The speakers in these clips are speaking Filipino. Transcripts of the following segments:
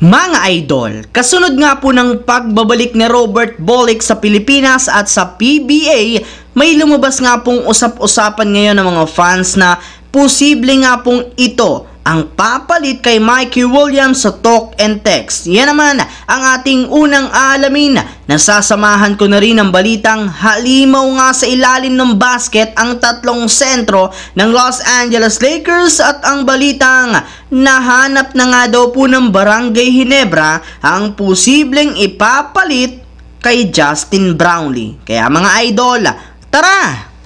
Mga idol, kasunod nga po ng pagbabalik ni Robert Bolick sa Pilipinas at sa PBA, may lumabas nga pong usap-usapan ngayon ng mga fans na posible nga pong ito ang papalit kay Mikey Williams sa talk and text. Yan naman ang ating unang alamin. Nasasamahan ko na rin ang balitang halimaw nga sa ilalim ng basket ang tatlong sentro ng Los Angeles Lakers at ang balitang nahanap na nga daw po ng Barangay Ginebra ang posibleng ipapalit kay Justin Brownlee. Kaya mga idol, tara!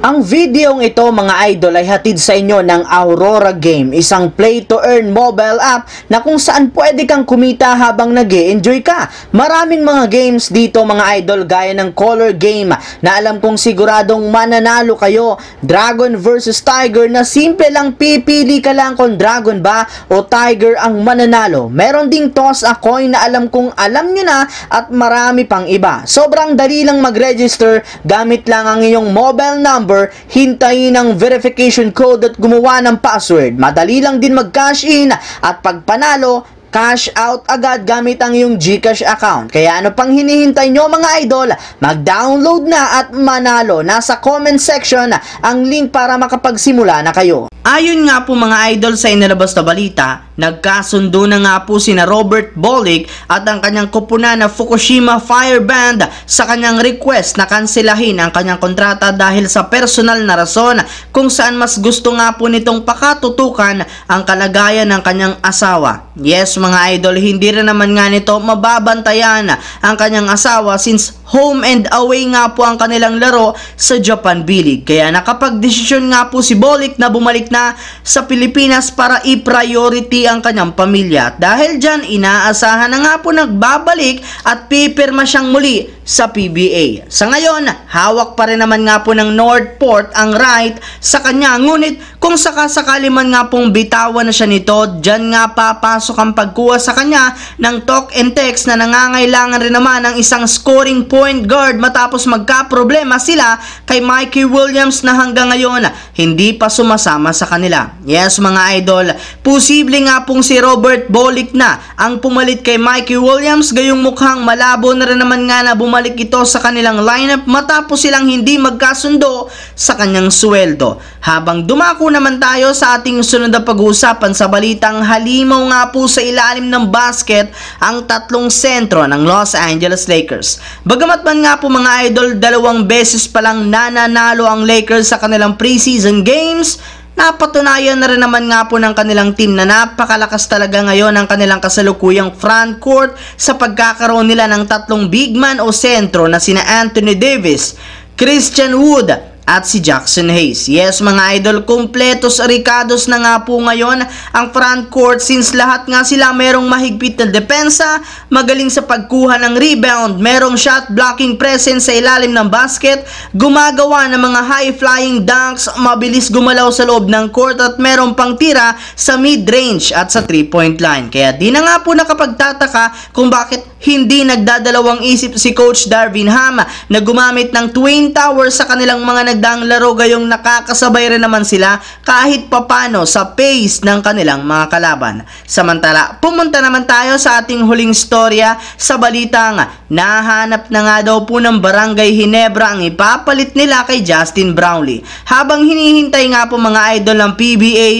Ang videong ito mga idol ay hatid sa inyo ng Aurora Game, isang play-to-earn mobile app na kung saan pwede kang kumita habang nag-e-enjoy ka. Maraming mga games dito mga idol gaya ng Color Game na alam kong siguradong mananalo kayo. Dragon versus Tiger na simple lang pipili ka lang kung Dragon ba o Tiger ang mananalo. Meron ding Toss a Coin na alam kong alam nyo na at marami pang iba. Sobrang dali lang mag-register gamit lang ang iyong mobile number, hintayin ang verification code at gumawa ng password. Madali lang din mag-cash in at pag panalo, cash out agad gamit ang iyong GCash account. Kaya ano pang hinihintay nyo mga idol? Mag-download na at manalo. Nasa comment section ang link para makapagsimula na kayo. Ayon nga po mga idol sa inilabas na balita, nagkasundo na nga po sina Robert Bolick at ang kanyang kupunan na Fukushima Fire Band sa kanyang request na kanselahin ang kanyang kontrata dahil sa personal na rason kung saan mas gusto nga po nitong pakatutukan ang kalagayan ng kanyang asawa. Yes mga idol, hindi rin naman nga nito mababantayan ang kanyang asawa since home and away nga po ang kanilang laro sa Japan B-League. Kaya nakapagdesisyon nga po si Bolick na bumalik na sa Pilipinas para i-priority ang kanyang pamilya. At dahil dyan, inaasahan na nga po nagbabalik at pipirma siyang muli sa PBA. Sa ngayon, hawak pa rin naman nga po ng Northport ang right sa kanya. Ngunit kung sakasakali man nga pong bitawan na siya nito, dyan nga papasok ang pagkuha sa kanya ng talk and text na nangangailangan rin naman ng isang scoring point guard matapos magkaproblema sila kay Mikey Williams na hanggang ngayon hindi pa sumasama sa kanila. Yes mga idol, posible nga pong si Robert Bolick na ang pumalit kay Mikey Williams, gayong mukhang malabo na rin naman nga na bumalik ito sa kanilang lineup matapos silang hindi magkasundo sa kanyang sweldo. Habang dumako naman tayo sa ating sunod na pag-uusapan sa balitang halimaw nga po sa ilalim ng basket ang tatlong sentro ng Los Angeles Lakers. Bagamat man nga po mga idol, 2 beses pa lang nananalo ang Lakers sa kanilang preseason games, napatunayan na rin naman nga po ng kanilang team na napakalakas talaga ngayon ang kanilang kasalukuyang front court sa pagkakaroon nila ng tatlong big man o sentro na sina Anthony Davis, Christian Wood at si Jackson Hayes. Yes mga idol, kompletos arikados na nga po ngayon ang front court since lahat nga sila merong mahigpit na depensa, magaling sa pagkuha ng rebound, merong shot blocking presence sa ilalim ng basket, gumagawa ng mga high flying dunks, mabilis gumalaw sa loob ng court at merong pang tira sa mid-range at sa 3-point line. Kaya di na nga po nakapagtataka kung bakit hindi nagdadalawang isip si Coach Darvin Ham na gumamit ng Twin Towers sa kanilang mga nagdaang laro, gayong nakakasabay rin naman sila kahit papano sa pace ng kanilang mga kalaban. Samantala, pumunta naman tayo sa ating huling storya sa balitang nahanap na nga daw po ng Barangay Ginebra ang ipapalit nila kay Justin Brownlee. Habang hinihintay nga po mga idol ng PBA,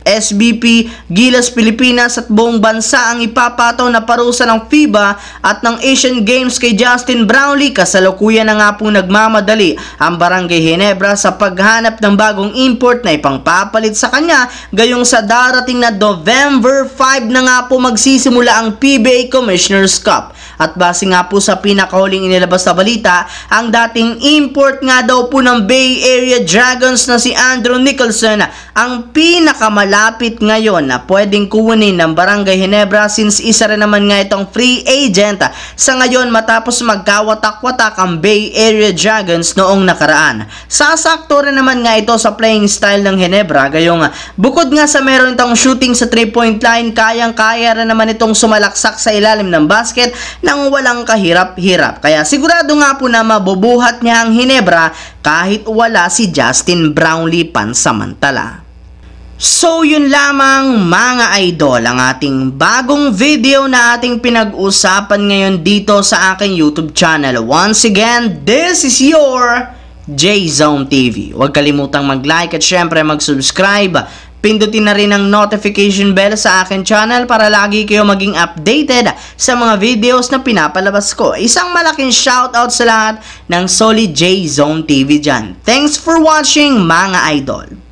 SBP, Gilas Pilipinas at buong bansa ang ipapataw na parusa ng FIBA at ng Asian Games kay Justin Brownlee, kasalukuyan na nga po nagmamadali ang Barangay Ginebra sa paghanap ng bagong import na ipangpapalit sa kanya, gayong sa darating na November 5 na nga po magsisimula ang PBA Commissioner's Cup. At base nga po sa pinakahuling inilabas na balita, ang dating import nga daw po ng Bay Area Dragons na si Andrew Nicholson ang pinakamalapit ngayon na pwedeng kunin ng Barangay Ginebra since isa rin naman nga itong free agent sa ngayon matapos magkawatak-watak ang Bay Area Dragons noong nakaraan. Sasakto rin naman nga ito sa playing style ng Ginebra, gayong bukod nga sa meron itong shooting sa 3-point line, kayang-kaya rin naman itong sumalaksak sa ilalim ng basket nang walang kahirap-hirap. Kaya sigurado nga po na mabubuhat niya ang Hinebra kahit wala si Justin Brownlee pansamantala. So yun lamang mga idol ang ating bagong video na ating pinag-usapan ngayon dito sa aking YouTube channel. Once again, this is your J-Zone TV. Huwag kalimutang mag-like at syempre mag-subscribe. Pindutin na rin ang notification bell sa akin channel para lagi kayo maging updated sa mga videos na pinapalabas ko. Isang malaking shoutout sa lahat ng solid J-Zone TV dyan. Thanks for watching mga idol.